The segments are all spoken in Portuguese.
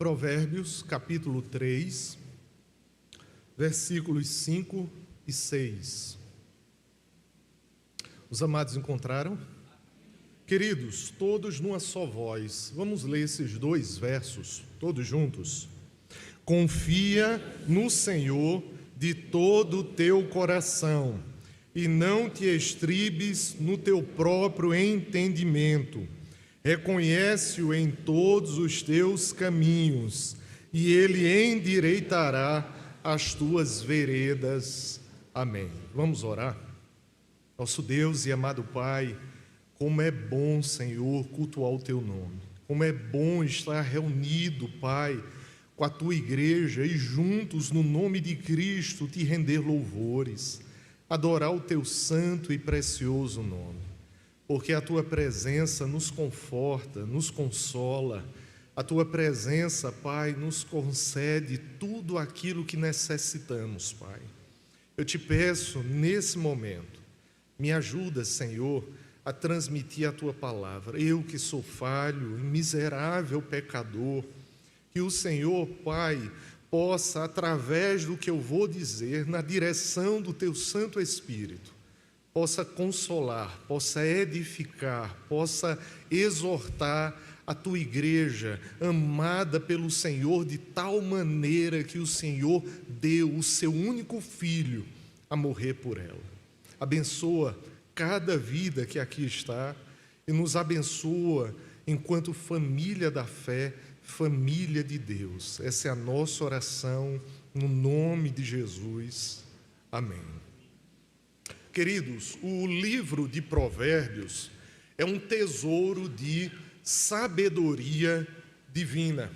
Provérbios, capítulo 3, versículos 5 e 6. Os amados encontraram? Queridos, todos numa só voz, vamos ler esses dois versos, todos juntos. Confia no Senhor de todo o teu coração e não te estribes no teu próprio entendimento. Reconhece-o em todos os teus caminhos e ele endireitará as tuas veredas. Amém. Vamos orar? Nosso Deus e amado Pai, como é bom, Senhor, cultuar o teu nome. Como é bom estar reunido, Pai, com a tua igreja e juntos no nome de Cristo te render louvores, adorar o teu santo e precioso nome. Porque a tua presença nos conforta, nos consola. A tua presença, Pai, nos concede tudo aquilo que necessitamos, Pai. Eu te peço, nesse momento, me ajuda, Senhor, a transmitir a tua palavra. Eu que sou falho e miserável pecador, que o Senhor, Pai, possa, através do que eu vou dizer, na direção do teu Santo Espírito, possa consolar, possa edificar, possa exortar a tua igreja, amada pelo Senhor, de tal maneira que o Senhor deu o seu único filho a morrer por ela. Abençoa cada vida que aqui está e nos abençoa enquanto família da fé, família de Deus. Essa é a nossa oração, no nome de Jesus. Amém. Queridos, o livro de Provérbios é um tesouro de sabedoria divina.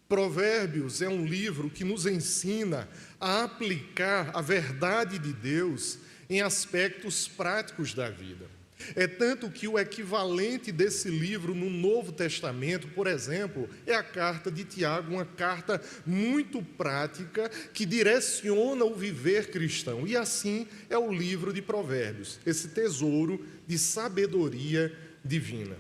Provérbios é um livro que nos ensina a aplicar a verdade de Deus em aspectos práticos da vida. É tanto que o equivalente desse livro no Novo Testamento, por exemplo, é a carta de Tiago, uma carta muito prática que direciona o viver cristão. E assim é o livro de Provérbios, esse tesouro de sabedoria divina.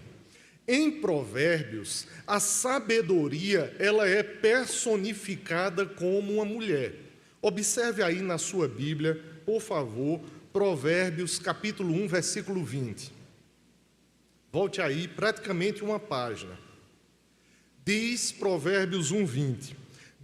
Em Provérbios, a sabedoria ela é personificada como uma mulher. Observe aí na sua Bíblia, por favor, Provérbios, capítulo 1, versículo 20. Volte aí, praticamente uma página. Diz Provérbios 1, 20.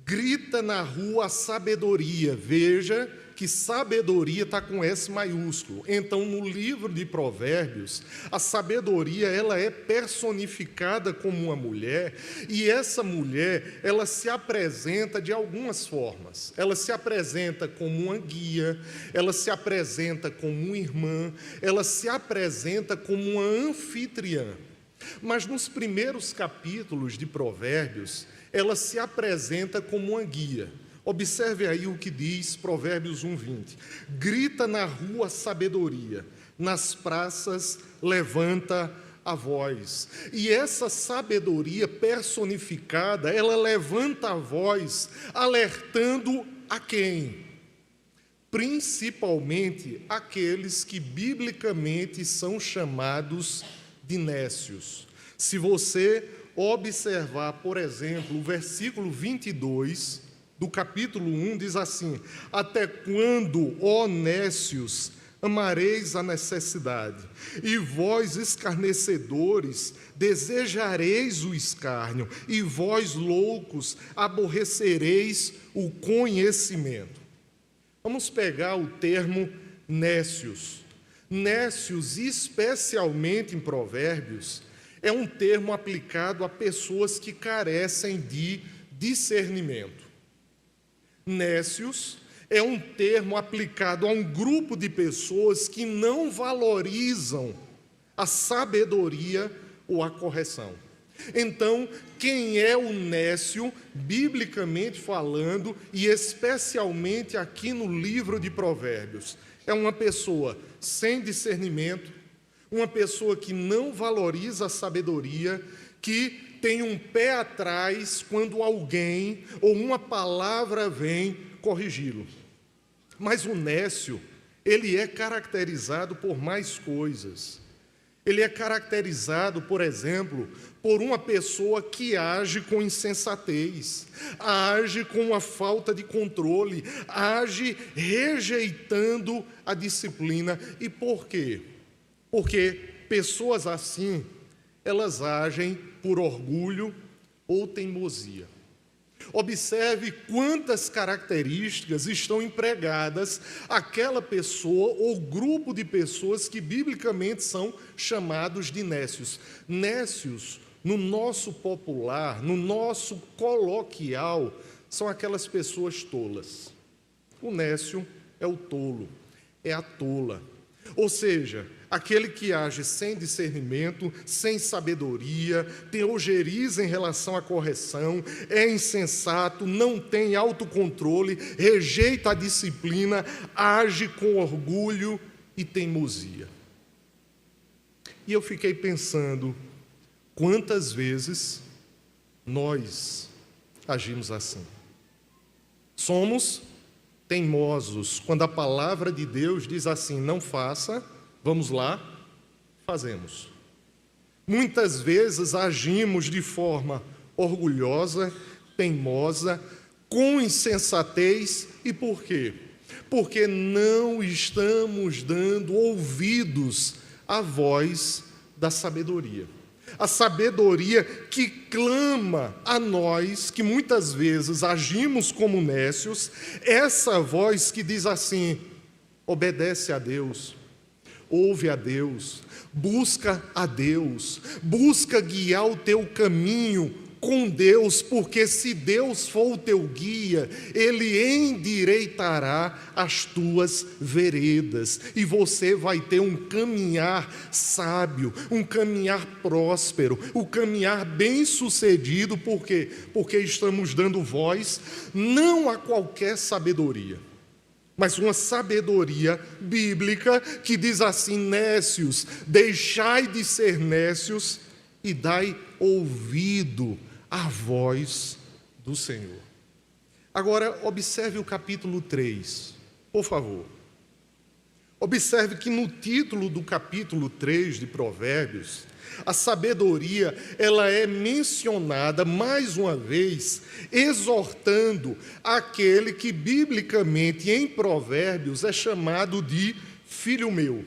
Grita na rua a sabedoria. Veja que sabedoria está com S maiúsculo. Então, no livro de Provérbios, a sabedoria ela é personificada como uma mulher, e essa mulher ela se apresenta de algumas formas. Ela se apresenta como uma guia, ela se apresenta como uma irmã, ela se apresenta como uma anfitriã. Mas nos primeiros capítulos de Provérbios, ela se apresenta como uma guia. Observe aí o que diz Provérbios 1:20. Grita na rua sabedoria, nas praças levanta a voz. E essa sabedoria personificada, ela levanta a voz, alertando a quem? Principalmente aqueles que biblicamente são chamados de nécios. Se você observar, por exemplo, o versículo 22 do capítulo 1 diz assim: até quando, ó nécios, amareis a necessidade, e vós, escarnecedores, desejareis o escárnio, e vós, loucos, aborrecereis o conhecimento. Vamos pegar o termo nécios. Nécios, especialmente em Provérbios, é um termo aplicado a pessoas que carecem de discernimento. Nécios é um termo aplicado a um grupo de pessoas que não valorizam a sabedoria ou a correção. Então, quem é o nécio, biblicamente falando, e especialmente aqui no livro de Provérbios? É uma pessoa sem discernimento, uma pessoa que não valoriza a sabedoria, que tem um pé atrás quando alguém ou uma palavra vem corrigi-lo. Mas o nécio, ele é caracterizado por mais coisas. Ele é caracterizado, por exemplo, por uma pessoa que age com insensatez, age com uma falta de controle, age rejeitando a disciplina. E por quê? Porque pessoas assim, elas agem por orgulho ou teimosia. Observe quantas características estão empregadas àquela pessoa ou grupo de pessoas que biblicamente são chamados de nécios. Nécios, no nosso popular, no nosso coloquial, são aquelas pessoas tolas. O nécio é o tolo, é a tola. Ou seja, aquele que age sem discernimento, sem sabedoria, tem ojeriza em relação à correção, é insensato, não tem autocontrole, rejeita a disciplina, age com orgulho e teimosia. E eu fiquei pensando, quantas vezes nós agimos assim? Somos teimosos quando a palavra de Deus diz assim, não faça. Vamos lá, fazemos. Muitas vezes agimos de forma orgulhosa, teimosa, com insensatez. E por quê? Porque não estamos dando ouvidos à voz da sabedoria. A sabedoria que clama a nós, que muitas vezes agimos como nécios, essa voz que diz assim, obedece a Deus, ouve a Deus, busca a Deus, busca guiar o teu caminho com Deus, porque se Deus for o teu guia, Ele endireitará as tuas veredas, e você vai ter um caminhar sábio, um caminhar próspero, um caminhar bem-sucedido. Por quê? Porque estamos dando voz não a qualquer sabedoria, mas uma sabedoria bíblica que diz assim, nécios, deixai de ser nécios e dai ouvido à voz do Senhor. Agora, observe o capítulo 3, por favor. Observe que no título do capítulo 3 de Provérbios, a sabedoria, ela é mencionada mais uma vez, exortando aquele que biblicamente em Provérbios é chamado de filho meu.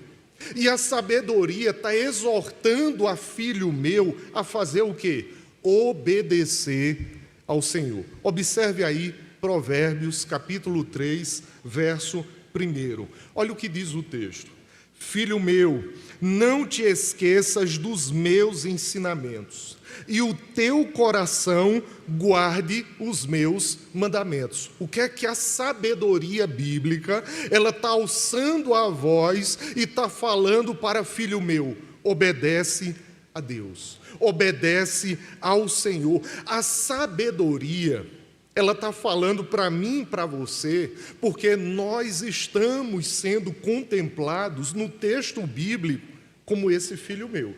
E a sabedoria está exortando a filho meu a fazer o quê? Obedecer ao Senhor. Observe aí Provérbios capítulo 3, verso 1. Olha o que diz o texto. Filho meu, não te esqueças dos meus ensinamentos, e o teu coração guarde os meus mandamentos. O que é que a sabedoria bíblica, ela está alçando a voz e está falando para filho meu? Obedece a Deus, obedece ao Senhor. A sabedoria, ela está falando para mim e para você, porque nós estamos sendo contemplados no texto bíblico como esse filho meu.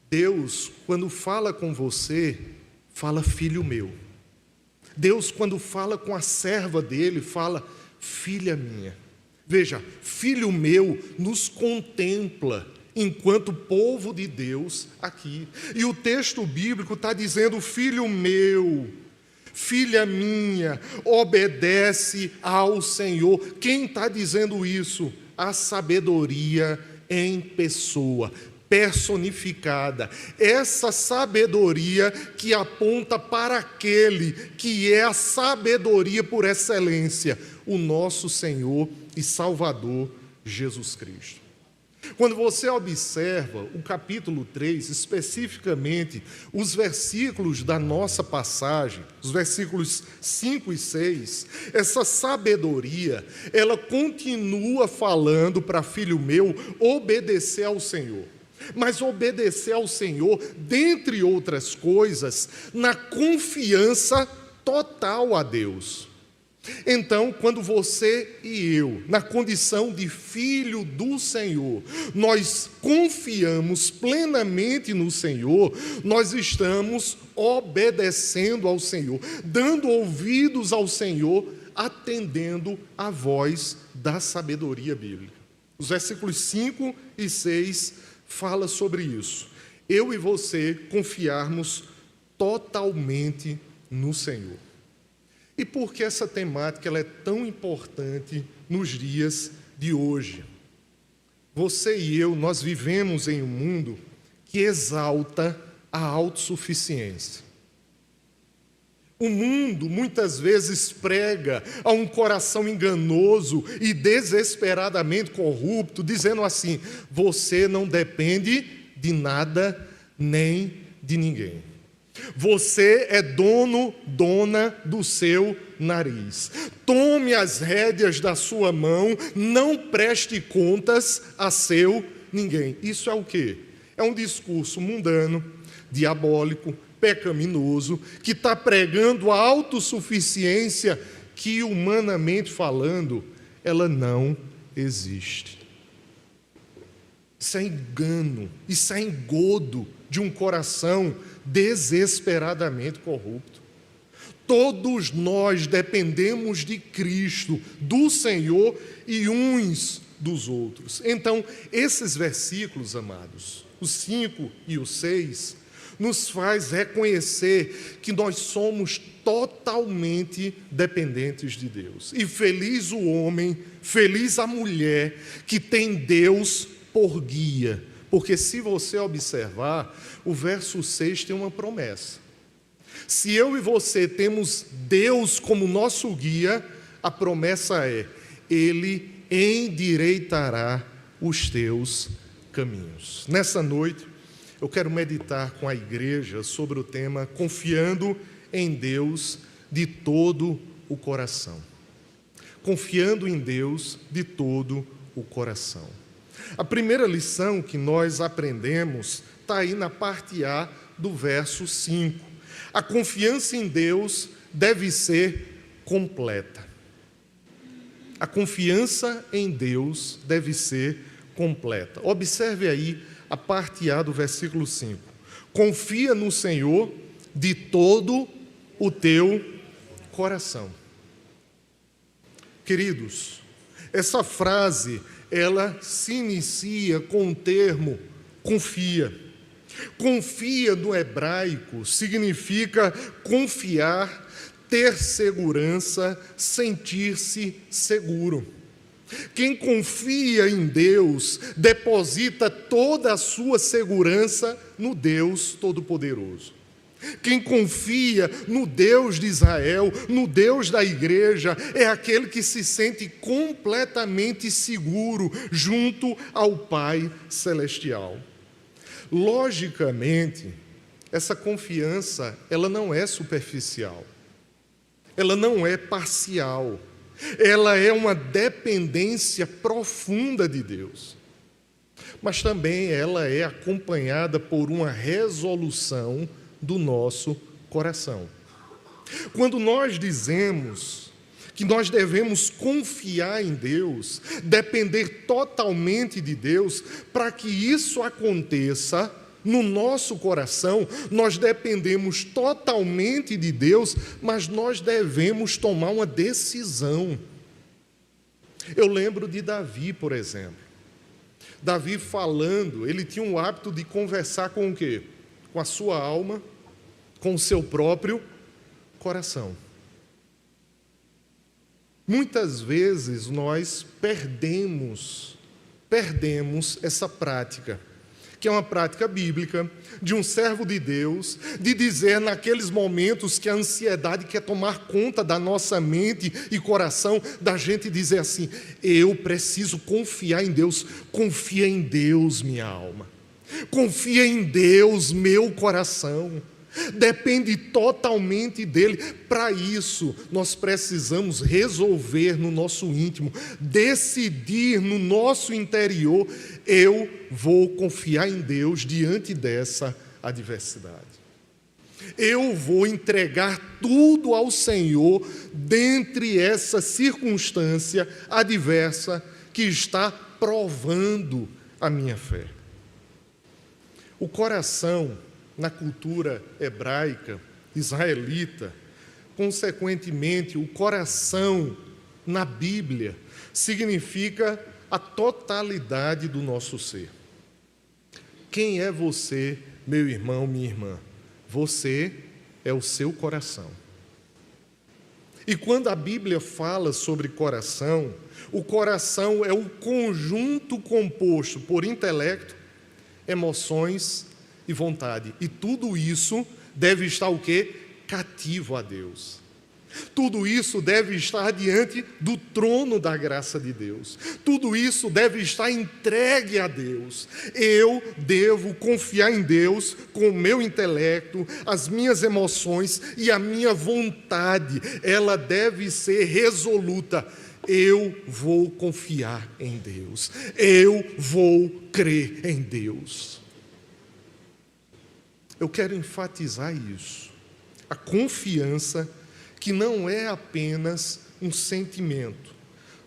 Deus, quando fala com você, fala filho meu. Deus, quando fala com a serva dele, fala filha minha. Veja, filho meu nos contempla enquanto povo de Deus aqui. E o texto bíblico está dizendo, filho meu, filha minha, obedece ao Senhor. Quem está dizendo isso? A sabedoria em pessoa, personificada. Essa sabedoria que aponta para aquele que é a sabedoria por excelência, o nosso Senhor e Salvador Jesus Cristo. Quando você observa o capítulo 3, especificamente os versículos da nossa passagem, os versículos 5 e 6, essa sabedoria, ela continua falando para filho meu obedecer ao Senhor. Mas obedecer ao Senhor, dentre outras coisas, na confiança total a Deus. Então, quando você e eu, na condição de filho do Senhor, nós confiamos plenamente no Senhor, nós estamos obedecendo ao Senhor, dando ouvidos ao Senhor, atendendo à voz da sabedoria bíblica. Os versículos 5 e 6 fala sobre isso. Eu e você confiarmos totalmente no Senhor. E por que essa temática ela é tão importante nos dias de hoje? Você e eu, nós vivemos em um mundo que exalta a autossuficiência. O mundo muitas vezes prega a um coração enganoso e desesperadamente corrupto, dizendo assim: você não depende de nada nem de ninguém. Você é dona do seu nariz. Tome as rédeas da sua mão, não preste contas a seu ninguém. Isso é o quê? É um discurso mundano, diabólico, pecaminoso, que está pregando a autossuficiência que, humanamente falando, ela não existe. Isso é engano, isso é engodo de um coração desesperadamente corrupto. Todos nós dependemos de Cristo, do Senhor e uns dos outros. Então, esses versículos, amados, os 5 e o 6, nos faz reconhecer que nós somos totalmente dependentes de Deus. E feliz o homem, feliz a mulher que tem Deus por guia. Porque se você observar, o verso 6 tem uma promessa. Se eu e você temos Deus como nosso guia, a promessa é: Ele endireitará os teus caminhos. Nessa noite, eu quero meditar com a igreja sobre o tema confiando em Deus de todo o coração. Confiando em Deus de todo o coração. A primeira lição que nós aprendemos está aí na parte A do verso 5. A confiança em Deus deve ser completa. A confiança em Deus deve ser completa. Observe aí a parte A do versículo 5. Confia no Senhor de todo o teu coração. Queridos, essa frase, ela se inicia com o termo confia. Confia no hebraico significa confiar, ter segurança, sentir-se seguro. Quem confia em Deus deposita toda a sua segurança no Deus Todo-Poderoso. Quem confia no Deus de Israel, no Deus da igreja, é aquele que se sente completamente seguro junto ao Pai Celestial. Logicamente, essa confiança, ela não é superficial, ela não é parcial, ela é uma dependência profunda de Deus. Mas também ela é acompanhada por uma resolução do nosso coração. Quando nós dizemos que nós devemos confiar em Deus, depender totalmente de Deus, para que isso aconteça no nosso coração, nós dependemos totalmente de Deus, mas nós devemos tomar uma decisão. Eu lembro de Davi, por exemplo. Davi falando, ele tinha o hábito de conversar com o quê? Com a sua alma, com o seu próprio coração. Muitas vezes nós perdemos essa prática, que é uma prática bíblica, de um servo de Deus, de dizer naqueles momentos que a ansiedade quer tomar conta da nossa mente e coração, da gente dizer assim: eu preciso confiar em Deus. Confia em Deus, minha alma. Confia em Deus, meu coração. Depende totalmente dele. Para isso, nós precisamos resolver no nosso íntimo, decidir no nosso interior: eu vou confiar em Deus diante dessa adversidade. Eu vou entregar tudo ao Senhor dentre essa circunstância adversa que está provando a minha fé. O coração, na cultura hebraica, israelita, consequentemente, o coração na Bíblia significa a totalidade do nosso ser. Quem é você, meu irmão, minha irmã? Você é o seu coração. E quando a Bíblia fala sobre coração, o coração é o conjunto composto por intelecto, emoções e vontade. E tudo isso deve estar o quê? Cativo a Deus. Tudo isso deve estar diante do trono da graça de Deus. Tudo isso deve estar entregue a Deus. Eu devo confiar em Deus com o meu intelecto, as minhas emoções e a minha vontade. Ela deve ser resoluta. Eu vou confiar em Deus. Eu vou crer em Deus. Eu quero enfatizar isso. A confiança que não é apenas um sentimento,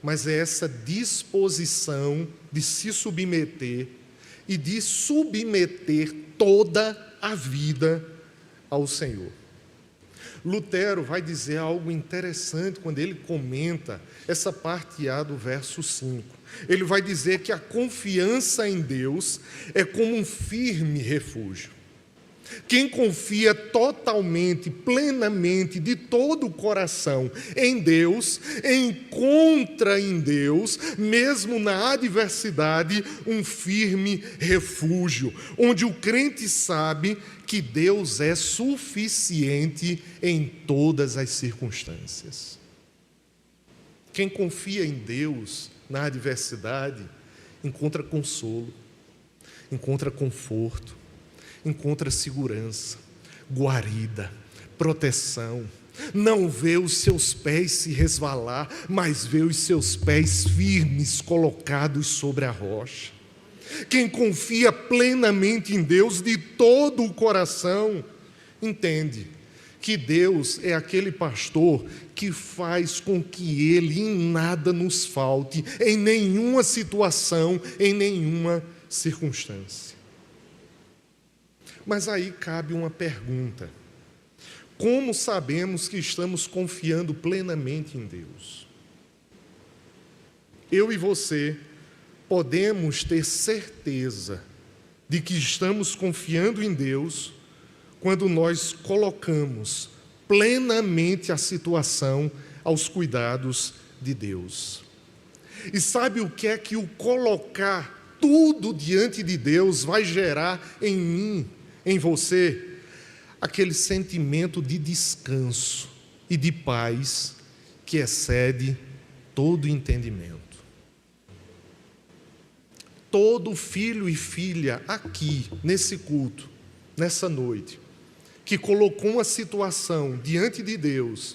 mas é essa disposição de se submeter e de submeter toda a vida ao Senhor. Lutero vai dizer algo interessante quando ele comenta essa parte A do verso 5. Ele vai dizer que a confiança em Deus é como um firme refúgio. Quem confia totalmente, plenamente, de todo o coração em Deus, encontra em Deus, mesmo na adversidade, um firme refúgio, onde o crente sabe que Deus é suficiente em todas as circunstâncias. Quem confia em Deus na adversidade, encontra consolo, encontra conforto, encontra segurança, guarida, proteção. Não vê os seus pés se resvalar, mas vê os seus pés firmes colocados sobre a rocha. Quem confia plenamente em Deus de todo o coração, entende que Deus é aquele pastor que faz com que Ele em nada nos falte, em nenhuma situação, em nenhuma circunstância. Mas aí cabe uma pergunta: como sabemos que estamos confiando plenamente em Deus? Eu e você podemos ter certeza de que estamos confiando em Deus quando nós colocamos plenamente a situação aos cuidados de Deus. E sabe o que é que o colocar tudo diante de Deus vai gerar em mim, em você? Aquele sentimento de descanso e de paz que excede todo entendimento. Todo filho e filha aqui, nesse culto, nessa noite, que colocou uma situação diante de Deus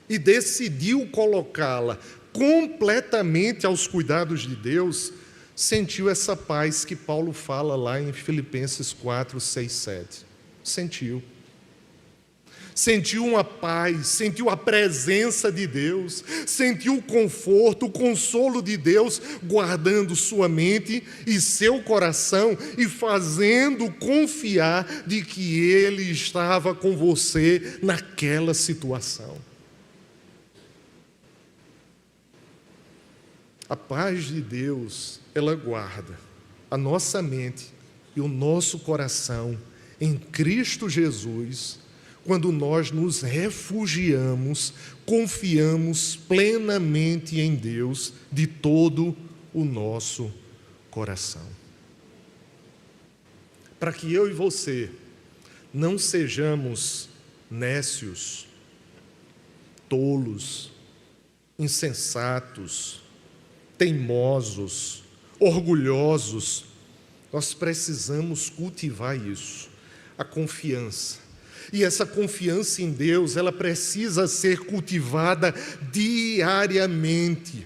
e decidiu colocá-la completamente aos cuidados de Deus, sentiu essa paz que Paulo fala lá em Filipenses 4, 6, 7. Sentiu uma paz, sentiu a presença de Deus, sentiu o conforto, o consolo de Deus, guardando sua mente e seu coração e fazendo confiar de que Ele estava com você naquela situação. A paz de Deus, ela guarda a nossa mente e o nosso coração em Cristo Jesus, quando nós nos refugiamos, confiamos plenamente em Deus de todo o nosso coração. Para que eu e você não sejamos nécios, tolos, insensatos, teimosos, orgulhosos, nós precisamos cultivar isso, a confiança. E essa confiança em Deus, ela precisa ser cultivada diariamente.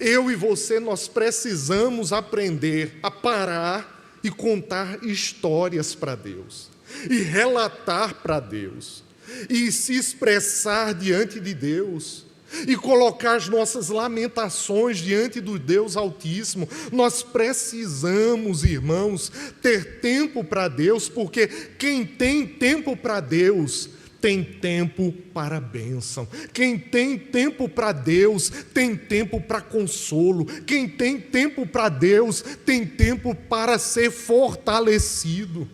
Eu e você, nós precisamos aprender a parar e contar histórias para Deus, e relatar para Deus, e se expressar diante de Deus, e colocar as nossas lamentações diante do Deus Altíssimo. Nós precisamos, irmãos, ter tempo para Deus, porque quem tem tempo para Deus tem tempo para a bênção. Quem tem tempo para Deus, tem tempo para consolo. Quem tem tempo para Deus, tem tempo para ser fortalecido.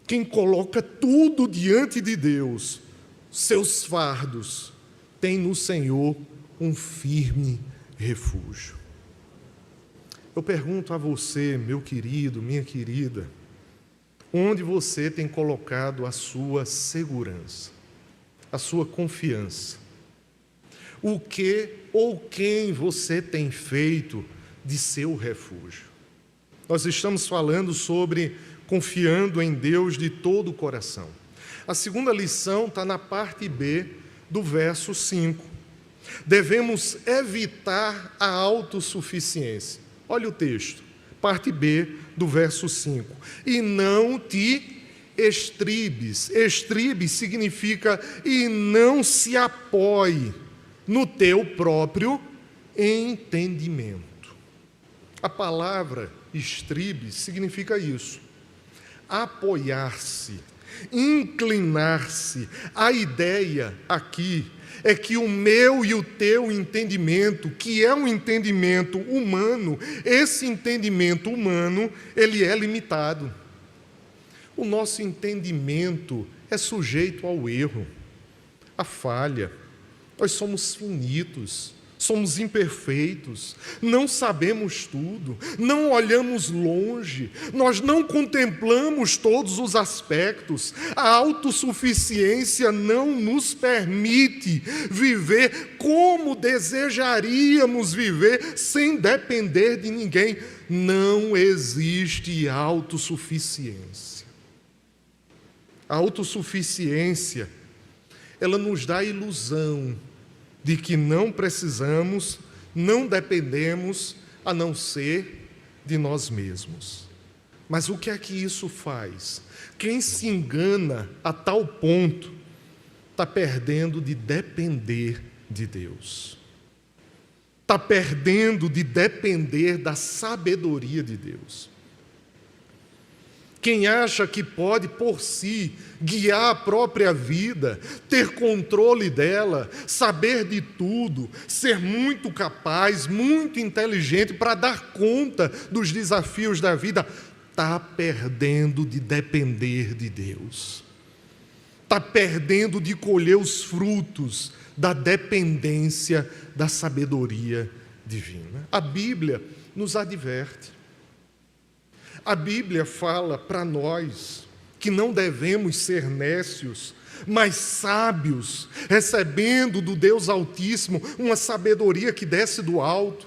Quem coloca tudo diante de Deus, seus fardos, tem no Senhor um firme refúgio. Eu pergunto a você, meu querido, minha querida, onde você tem colocado a sua segurança, a sua confiança? O que ou quem você tem feito de seu refúgio? Nós estamos falando sobre confiando em Deus de todo o coração. A segunda lição está na parte B do verso 5. Devemos evitar a autossuficiência. Olha o texto, parte B do verso 5. E não te estribes. Estribes significa e não se apoie no teu próprio entendimento. A palavra estribes significa isso. Apoiar-se, inclinar-se. A ideia aqui é que o meu e o teu entendimento, que é um entendimento humano, esse entendimento humano, ele é limitado. O nosso entendimento é sujeito ao erro, à falha. Nós somos finitos, somos imperfeitos, não sabemos tudo, não olhamos longe, nós não contemplamos todos os aspectos. A autossuficiência não nos permite viver como desejaríamos viver, sem depender de ninguém. Não existe autossuficiência. A autossuficiência, ela nos dá a ilusão de que não precisamos, não dependemos, a não ser de nós mesmos. Mas o que é que isso faz? Quem se engana a tal ponto está perdendo de depender de Deus. Está perdendo de depender da sabedoria de Deus. Quem acha que pode, por si, guiar a própria vida, ter controle dela, saber de tudo, ser muito capaz, muito inteligente para dar conta dos desafios da vida, está perdendo de depender de Deus. Está perdendo de colher os frutos da dependência da sabedoria divina. A Bíblia nos adverte. A Bíblia fala para nós que não devemos ser nécios, mas sábios, recebendo do Deus Altíssimo uma sabedoria que desce do alto.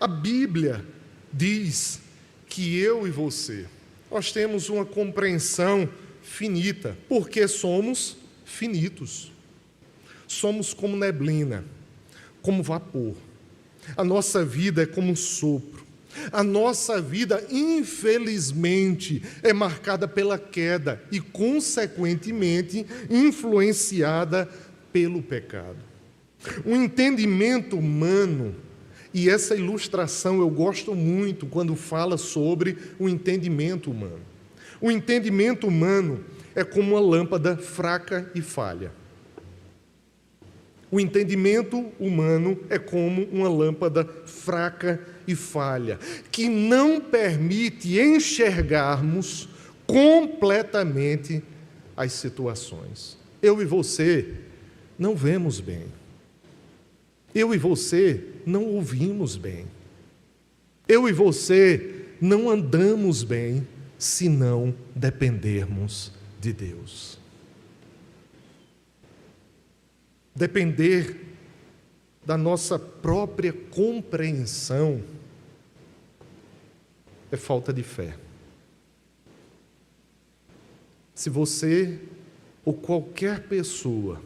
A Bíblia diz que eu e você, nós temos uma compreensão finita, porque somos finitos. Somos como neblina, como vapor. A nossa vida é como um sopro. A nossa vida, infelizmente, é marcada pela queda e, consequentemente, influenciada pelo pecado. O entendimento humano, e essa ilustração eu gosto muito quando fala sobre o entendimento humano. O entendimento humano é como uma lâmpada fraca e falha. O entendimento humano é como uma lâmpada fraca e falha, que não permite enxergarmos completamente as situações. Eu e você não vemos bem. Eu e você não ouvimos bem. Eu e você não andamos bem se não dependermos de Deus. Depender da nossa própria compreensão é falta de fé. Se você ou qualquer pessoa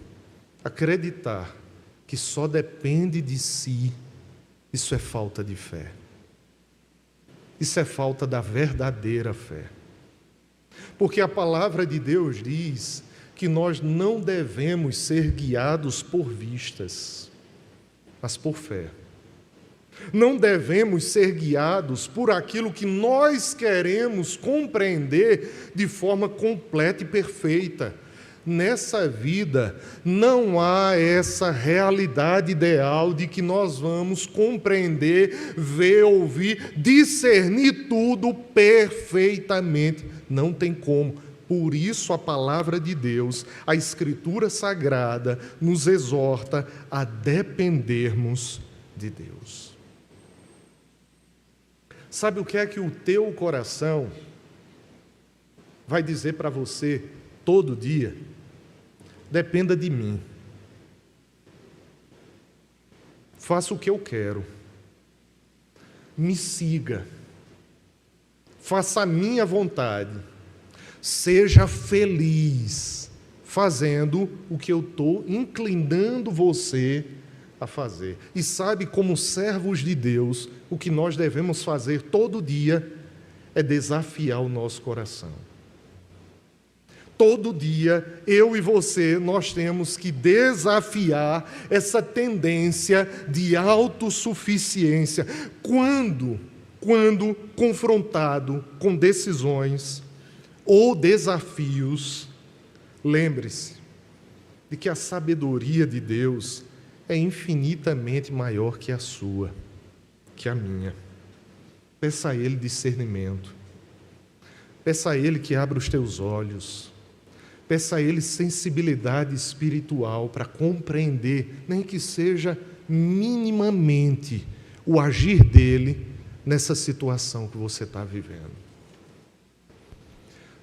acreditar que só depende de si, isso é falta de fé. Isso é falta da verdadeira fé. Porque a palavra de Deus diz que nós não devemos ser guiados por vistas, mas por fé. Não devemos ser guiados por aquilo que nós queremos compreender de forma completa e perfeita. Nessa vida, não há essa realidade ideal de que nós vamos compreender, ver, ouvir, discernir tudo perfeitamente. Não tem como. Por isso, a palavra de Deus, a Escritura Sagrada, nos exorta a dependermos de Deus. Sabe o que é que o teu coração vai dizer para você todo dia? Dependa de mim. Faça o que eu quero. Me siga. Faça a minha vontade. Seja feliz fazendo o que eu estou inclinando você a fazer. E sabe, como servos de Deus, o que nós devemos fazer todo dia é desafiar o nosso coração. Todo dia, eu e você, nós temos que desafiar essa tendência de autossuficiência. Quando confrontado com decisões ou desafios, lembre-se de que a sabedoria de Deus é infinitamente maior que a sua, que a minha. Peça a Ele discernimento. Peça a Ele que abra os teus olhos. Peça a Ele sensibilidade espiritual para compreender, nem que seja minimamente, o agir dEle nessa situação que você está vivendo.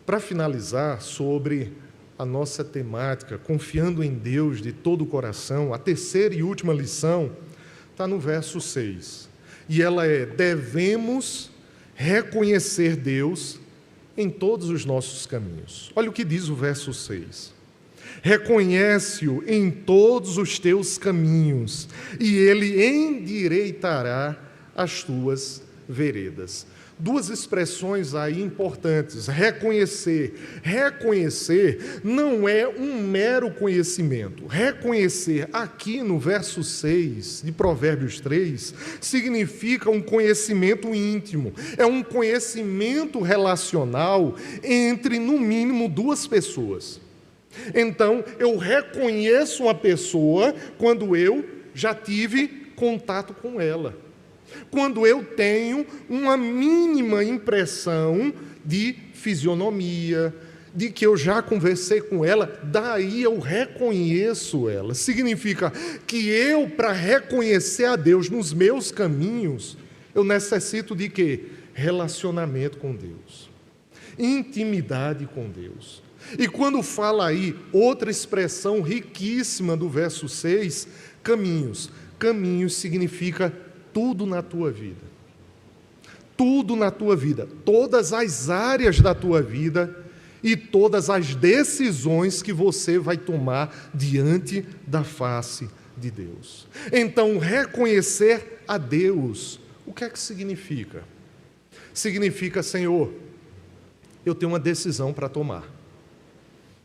Para finalizar, sobre a nossa temática, confiando em Deus de todo o coração, a terceira e última lição está no verso 6. E ela é: devemos reconhecer Deus em todos os nossos caminhos. Olha o que diz o verso 6. Reconhece-o em todos os teus caminhos, e Ele endireitará as tuas veredas. Duas expressões aí importantes. Reconhecer. Reconhecer não é um mero conhecimento. Reconhecer, aqui no verso 6 de Provérbios 3, significa um conhecimento íntimo. É um conhecimento relacional entre, no mínimo, duas pessoas. Então, eu reconheço uma pessoa quando eu já tive contato com ela. Quando eu tenho uma mínima impressão de fisionomia, de que eu já conversei com ela, daí eu reconheço ela. Significa que eu, para reconhecer a Deus nos meus caminhos, eu necessito de quê? Relacionamento com Deus, intimidade com Deus. E quando fala aí, outra expressão riquíssima do verso 6, caminhos. Caminhos significa tudo na tua vida. Tudo na tua vida. Todas as áreas da tua vida e todas as decisões que você vai tomar diante da face de Deus. Então, reconhecer a Deus, o que é que significa? Significa: Senhor, eu tenho uma decisão para tomar.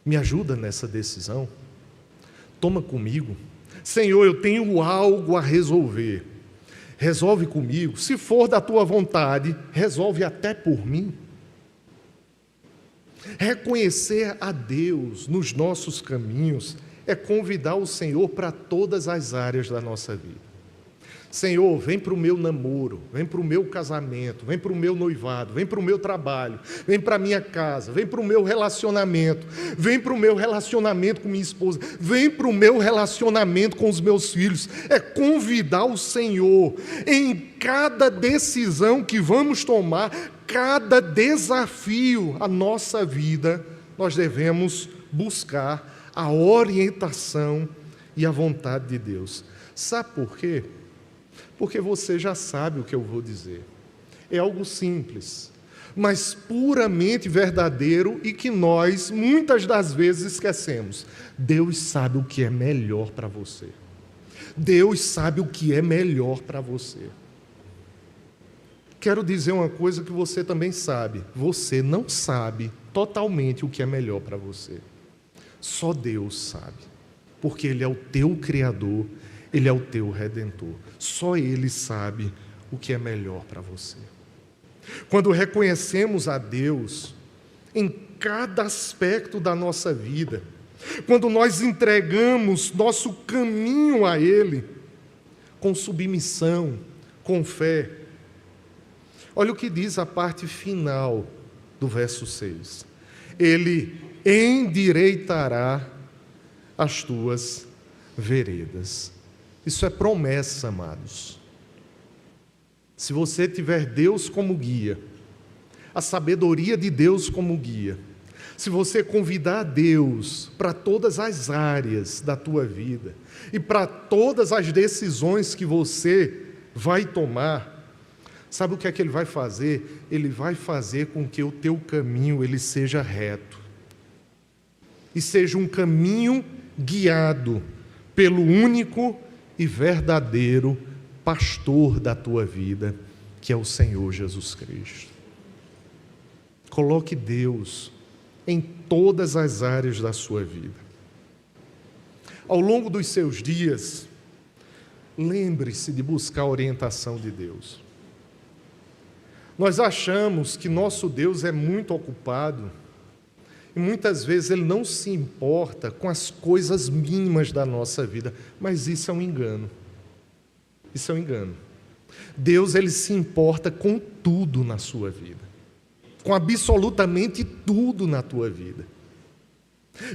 Me ajuda nessa decisão. Toma comigo. Senhor, eu tenho algo a resolver. Resolve comigo. Se for da tua vontade, resolve até por mim. Reconhecer a Deus nos nossos caminhos é convidar o Senhor para todas as áreas da nossa vida. Senhor, vem para o meu namoro, vem para o meu casamento, vem para o meu noivado, vem para o meu trabalho, vem para a minha casa, vem para o meu relacionamento, vem para o meu relacionamento com minha esposa, vem para o meu relacionamento com os meus filhos. É convidar o Senhor em cada decisão que vamos tomar, cada desafio à nossa vida, nós devemos buscar a orientação e a vontade de Deus. Sabe por quê? Porque você já sabe o que eu vou dizer. É algo simples, mas puramente verdadeiro e que nós, muitas das vezes, esquecemos. Deus sabe o que é melhor para você. Deus sabe o que é melhor para você. Quero dizer uma coisa que você também sabe. Você não sabe totalmente o que é melhor para você. Só Deus sabe. Porque Ele é o teu Criador. Ele é o teu Redentor. Só Ele sabe o que é melhor para você. Quando reconhecemos a Deus em cada aspecto da nossa vida, quando nós entregamos nosso caminho a Ele, com submissão, com fé. Olha o que diz a parte final do verso 6. Ele endireitará as tuas veredas. Isso é promessa, amados. Se você tiver Deus como guia, a sabedoria de Deus como guia, se você convidar Deus para todas as áreas da tua vida e para todas as decisões que você vai tomar, sabe o que é que Ele vai fazer? Ele vai fazer com que o teu caminho ele seja reto e seja um caminho guiado pelo único e verdadeiro pastor da tua vida, que é o Senhor Jesus Cristo. Coloque Deus em todas as áreas da sua vida. Ao longo dos seus dias, lembre-se de buscar a orientação de Deus. Nós achamos que nosso Deus é muito ocupado e muitas vezes Ele não se importa com as coisas mínimas da nossa vida, mas isso é um engano. Isso é um engano. Deus, Ele se importa com tudo na sua vida, com absolutamente tudo na tua vida.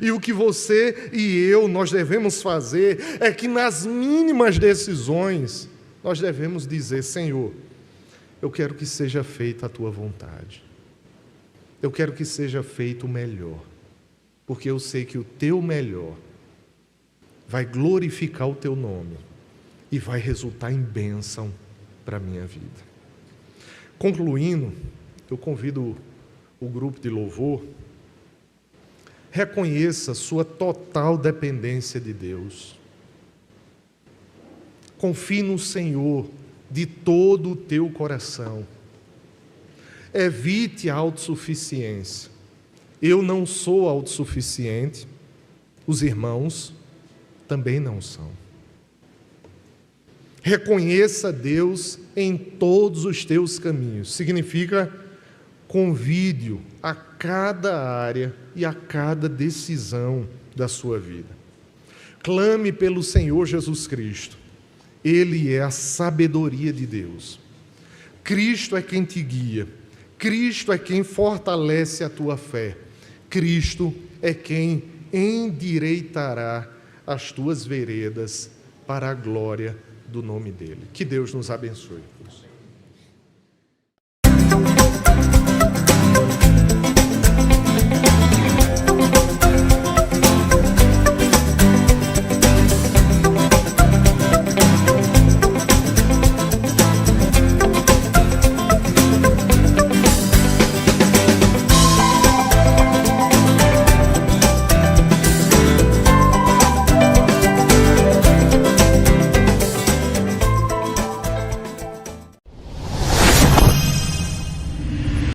E o que você e eu, nós devemos fazer é que nas mínimas decisões, nós devemos dizer: Senhor, eu quero que seja feita a tua vontade. Eu quero que seja feito o melhor, porque eu sei que o teu melhor vai glorificar o teu nome e vai resultar em bênção para a minha vida. Concluindo, eu convido o grupo de louvor, reconheça sua total dependência de Deus. Confie no Senhor de todo o teu coração. Evite a autossuficiência. Eu não sou autossuficiente, os irmãos também não são. Reconheça Deus em todos os teus caminhos. Significa convide-o a cada área e a cada decisão da sua vida. Clame pelo Senhor Jesus Cristo. Ele é a sabedoria de Deus. Cristo é quem te guia. Cristo é quem fortalece a tua fé. Cristo é quem endireitará as tuas veredas para a glória do nome dele. Que Deus nos abençoe.